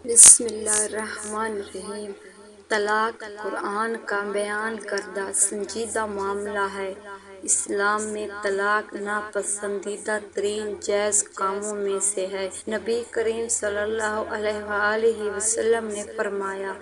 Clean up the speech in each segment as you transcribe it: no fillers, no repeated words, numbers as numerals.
بسم اللہ الرحمن الرحیم۔ طلاق قرآن کا بیان کردہ سنجیدہ معاملہ ہے۔ اسلام میں طلاق ناپسندیدہ ترین جائز کاموں میں سے ہے۔ نبی کریم صلی اللہ علیہ وآلہ وسلم نے فرمایا،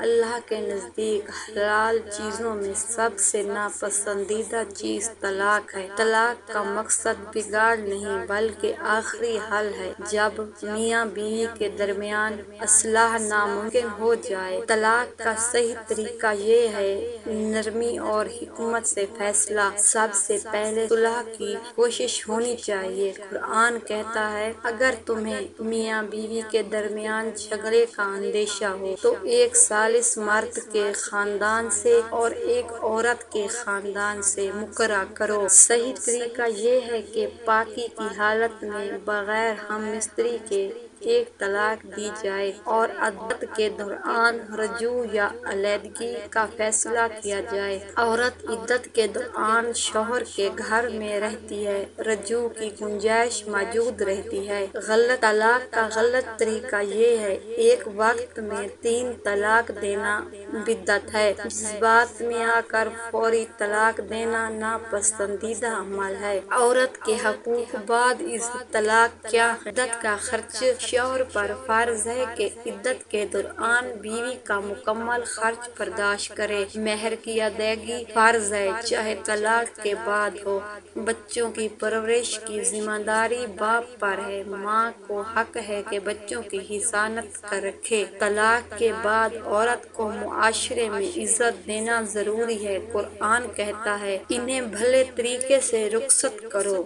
اللہ کے نزدیک حلال چیزوں میں سب سے ناپسندیدہ چیز طلاق ہے۔ طلاق کا مقصد بگاڑ نہیں بلکہ آخری حل ہے۔ جب میاں بیوی کے درمیان اصلاح ناممکن ہو جائے، طلاق کا صحیح طریقہ یہ ہے نرمی اور حکمت سے فیصلہ۔ سب سے پہلے صلح کی کوشش ہونی چاہیے۔ قرآن کہتا ہے، اگر تمہیں میاں بیوی کے درمیان جھگڑے کا اندیشہ ہو تو ایک ثالث مرد کے خاندان سے اور ایک عورت کے خاندان سے مقررہ کرو۔ صحیح طریقہ یہ ہے کہ پاکی کی حالت میں بغیر ہم مستری کے ایک طلاق دی جائے اور عدت کے دوران رجوع یا علیحدگی کا فیصلہ کیا جائے۔ عورت عدت کے دوران شوہر کے گھر میں رہتی ہے، رجوع کی گنجائش موجود رہتی ہے۔ غلط طلاق کا غلط طریقہ یہ ہے، ایک وقت میں 3 طلاق دینا بدعت ہے۔ جذبات میں آ کر فوری طلاق دینا ناپسندیدہ عمل ہے۔ عورت کے حقوق بعد از طلاق کیا ہیں؟ عدت کا خرچ۔ شوہر پر فرض ہے کہ عدت کے دوران بیوی کا مکمل خرچ برداشت کرے۔ مہر کی ادائیگی فرض ہے، چاہے طلاق کے بعد ہو۔ بچوں کی پرورش کی ذمہ داری باپ پر ہے۔ ماں کو حق ہے کہ بچوں کی حفاظت رکھے۔ طلاق کے بعد عورت کو معاشرے میں عزت دینا ضروری ہے۔ قرآن کہتا ہے، انہیں بھلے طریقے سے رخصت کرو۔